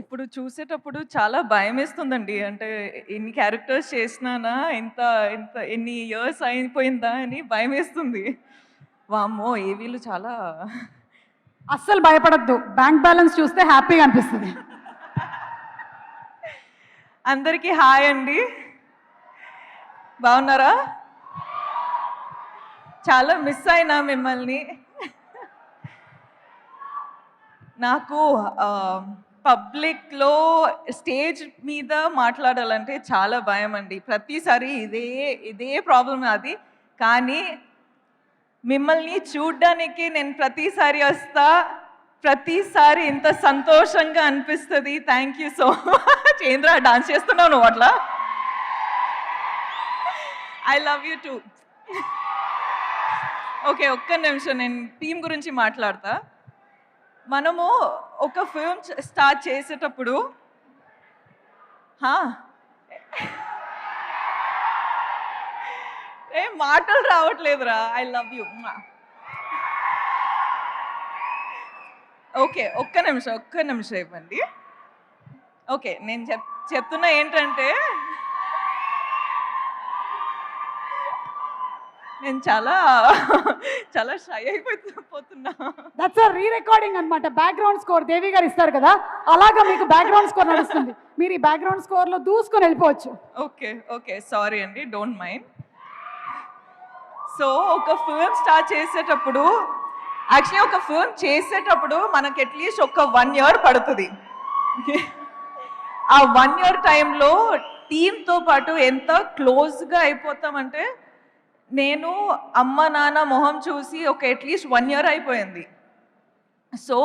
ఇప్పుడు చూసేటప్పుడు చాలా భయమేస్తుందండి. అంటే ఎన్ని క్యారెక్టర్స్ చేసినానా, ఇంత ఇంత ఎన్ని ఇయర్స్ అయిపోయిందా అని భయమేస్తుంది. వామ్మో! ఏవీలు చాలా అస్సలు భయపడొద్దు. బ్యాంక్ బ్యాలెన్స్ చూస్తే హ్యాపీగా అనిపిస్తది. అందరికీ హాయ్ అండి. బాగున్నారా? చాలా మిస్ అయినా మిమ్మల్ని. నాకు పబ్లిక్‌లో స్టేజ్ మీద మాట్లాడాలంటే చాలా భయమండి. ప్రతిసారి ఇదే ప్రాబ్లమ్ నాది. కానీ మిమ్మల్ని చూడ్డానికి నేను ప్రతిసారి వస్తా. ప్రతిసారి ఇంత సంతోషంగా అనిపిస్తది. Thank you so much. ఏంద్రా డాన్స్ చేస్తున్నావు నువ్వు అట్లా? I love you two. Okay, ఒక్క నిమిషం నేను టీమ్ గురించి మాట్లాడతా. మనము ఒక ఫిల్మ్ స్టార్ట్ చేసేటప్పుడు ఏం మాటలు రావట్లేదురా. I love you. ఓకే, ఒక్క నిమిషం ఇవ్వండి. ఓకే, నేను చెప్తున్నా ఏంటంటే నేను చాలా చాలా షై అయిపోతున్నా. దట్స్ రీ రికార్డింగ్ అన్నమాట. బ్యాక్గ్రౌండ్ స్కోర్ దేవి గారు ఇస్తారు కదా, అలాగా మీకు బ్యాక్గ్రౌండ్ స్కోర్ నడుస్తుంది. మీరు ఈ బ్యాక్గ్రౌండ్ స్కోర్ లో దూసుకొని వెళ్ళిపోవచ్చు. ఓకే, సారీ అండి, డోంట్ మైండ్. సో ఒక ఫిల్మ్ స్టార్ట్ చేసేటప్పుడు మనకి అట్లీస్ట్ ఒక 1 year పడుతుంది. ఆ 1 year టైంలో టీమ్తో పాటు ఎంత క్లోజ్గా అయిపోతామంటే, నేను అమ్మ నాన్న మొహం చూసి ఒక అట్లీస్ట్ 1 year అయిపోయింది. సో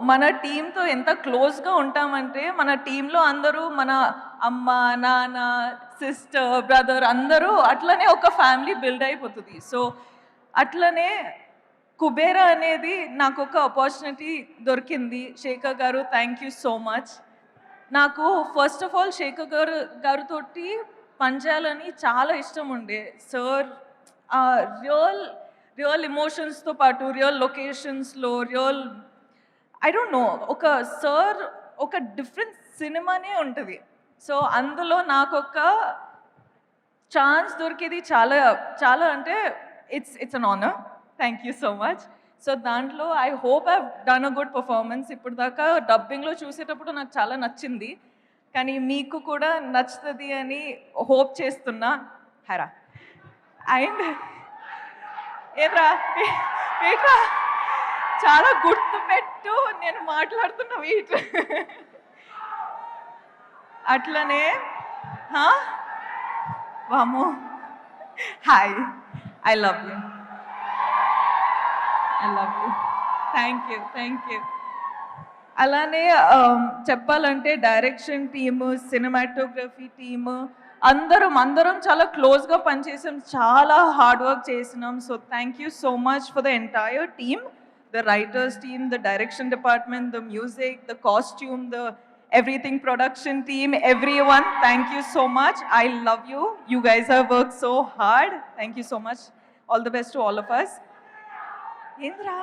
మన టీంతో ఎంత క్లోజ్గా ఉంటామంటే, మన టీంలో అందరూ మన అమ్మ నాన్న సిస్టర్ బ్రదర్ అందరూ అట్లనే ఒక ఫ్యామిలీ బిల్డ్ అయిపోతుంది. సో అట్లనే కుబేరా అనేది నాకు ఒక ఆపర్చునిటీ దొరికింది. శేఖర్ గారు, థ్యాంక్ యూ సో మచ్. నాకు ఫస్ట్ ఆఫ్ ఆల్ శేఖర్ గారితోటి పనిచేయాలని చాలా ఇష్టం ఉండే. సార్ రియల్ ఎమోషన్స్తో పాటు రియల్ లొకేషన్స్లో ఐ డోంట్ నో, ఒక సార్ ఒక డిఫరెంట్ సినిమానే ఉంటుంది. సో అందులో నాకు ఒక ఛాన్స్ దొరికేది చాలా అంటే it's an honour. Thank you so much. So దాంట్లో I hope I done a good performance. ఇప్పుడు దాకా డబ్బింగ్లో చూసేటప్పుడు నాకు చాలా నచ్చింది, కానీ మీకు కూడా నచ్చుతుంది అని హోప్ చేస్తున్నా. హరా అండ్ ఏట్రా చాలా గుర్తుపెట్టు, నేను మాట్లాడుతున్న వీట్. అట్లనే వామో, hi, I love you. Thank you. అలానే చెప్పాలంటే డైరెక్షన్ టీము, సినిమాటోగ్రఫీ టీము అందరం చాలా క్లోజ్గా పనిచేసాం, చాలా హార్డ్ వర్క్ చేసినాం. So thank you so much for the entire team, the writers team, the direction department, the music, the costume, the everything production team, everyone, thank you so much. I love you. You guys have worked so hard. Thank you so much. All the best to all of us. Indra,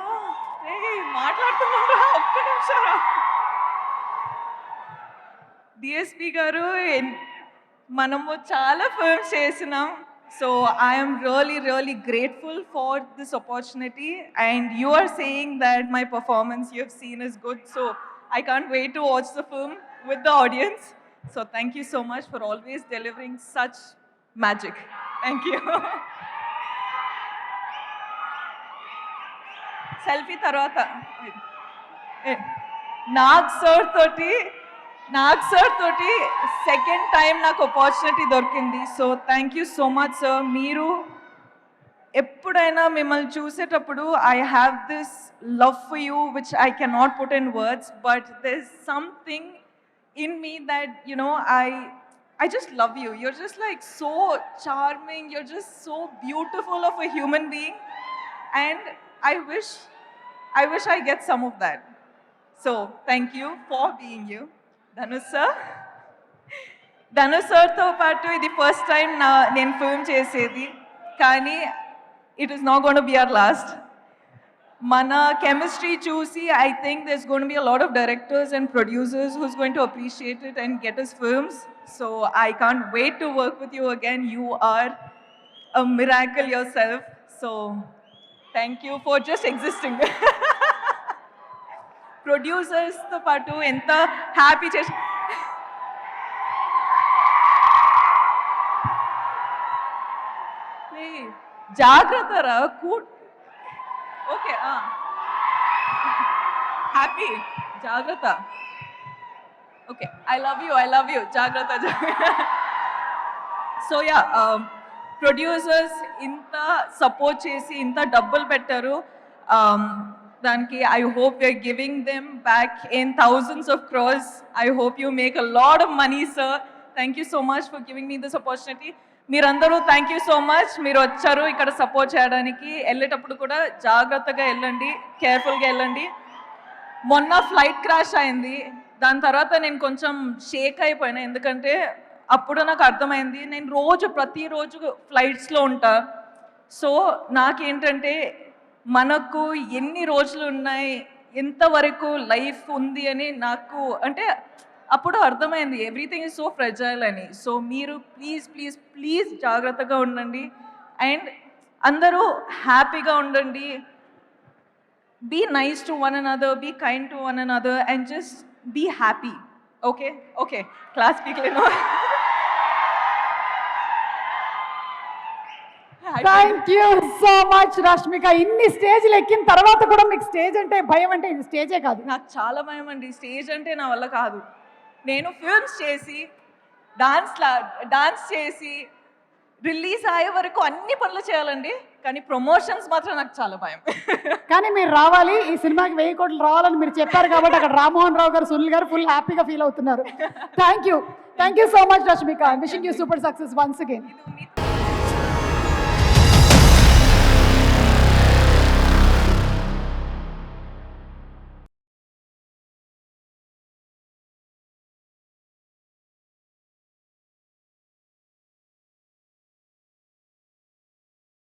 hey, మాట్లాడుతున్నా, ఒక్క నిమిషం. DSP గారు, మనము చాలా films చేసినాం. So I am really grateful for this opportunity, and you are saying that my performance you have seen is good, so I can't wait to watch the film with the audience. So thank you so much for always delivering such magic. Thank you. Selfie tarvata Nag sir తోటి second time నాకు opportunity దొరికింది. So thank you so much sir. మీరు ఎప్పుడైనా మిమ్మల్ని చూసేటప్పుడు I have this love for you which I cannot put in words, but there is something in me that I just love you. You're just like so charming. You're just so beautiful of a human being, and I wish I get some of that. So thank you for being you. Dhanush సార్తో పాటు ఇది first time నేను film చేసేది, కానీ it is not gonna be our last. Mana chemistry చూసి I think there's going to be a lot of directors and producers who's going to appreciate it and get us films. So I can't wait to work with you again. You are a miracle yourself. So thank you for just existing. Producers తో పాటు ఎంత happy చేసి జాగ్రత్త రా okay happy జాగ్రత్త okay I love you జాగ్రత్త so yeah producers ఇంత support చేసి ఇంత డబ్బులు పెట్టారు దానికి I hope you're giving them back in thousands of crores I hope you make a lot of money sir thank you so much for giving me this opportunity మీరందరూ thank you so much మీరు వచ్చారు ఇక్కడ support చేయడానికి వెళ్ళేటప్పుడు కూడా జాగ్రత్తగా వెళ్ళండి కేర్ఫుల్గా వెళ్ళండి మొన్న ఫ్లైట్ క్రాష్ అయింది దాని తర్వాత నేను కొంచెం షేక్ అయిపోయినా ఎందుకంటే అప్పుడు నాకు అర్థమైంది నేను ప్రతిరోజు ఫ్లైట్స్లో ఉంటా సో నాకేంటంటే మనకు ఎన్ని రోజులు ఉన్నాయి ఎంతవరకు లైఫ్ ఉంది అని నాకు అంటే అప్పుడు అర్థమైంది ఎవ్రీథింగ్ ఈజ్ సో ఫ్రెజైల్ అని సో మీరు ప్లీజ్ జాగ్రత్తగా ఉండండి అండ్ అందరూ హ్యాపీగా ఉండండి be nice to one another be kind to one another and just be happy okay class పీక్లేను thank you so much Rashmika ఇన్ని స్టేజ్లు ఎక్కిన తర్వాత కూడా మీకు స్టేజ్ అంటే భయం అంటే ఇది స్టేజే కాదు నాకు చాలా భయం అండి స్టేజ్ అంటే నా వల్ల కాదు నేను ఫిల్మ్స్ చేసి డాన్స్ చేసి రిలీజ్ అయ్యే వరకు అన్ని పనులు చేయాలండి కానీ ప్రమోషన్స్ మాత్రం నాకు చాలా భయం కానీ మీరు రావాలి ఈ సినిమాకి 1000 కోట్లు రావాలని మీరు చెప్పారు కాబట్టి అక్కడ రామ్మోహన్ రావు గారు సునీల్ గారు ఫుల్ హ్యాపీగా ఫీల్ అవుతున్నారు thank you so much Rashmika wishing you super success once again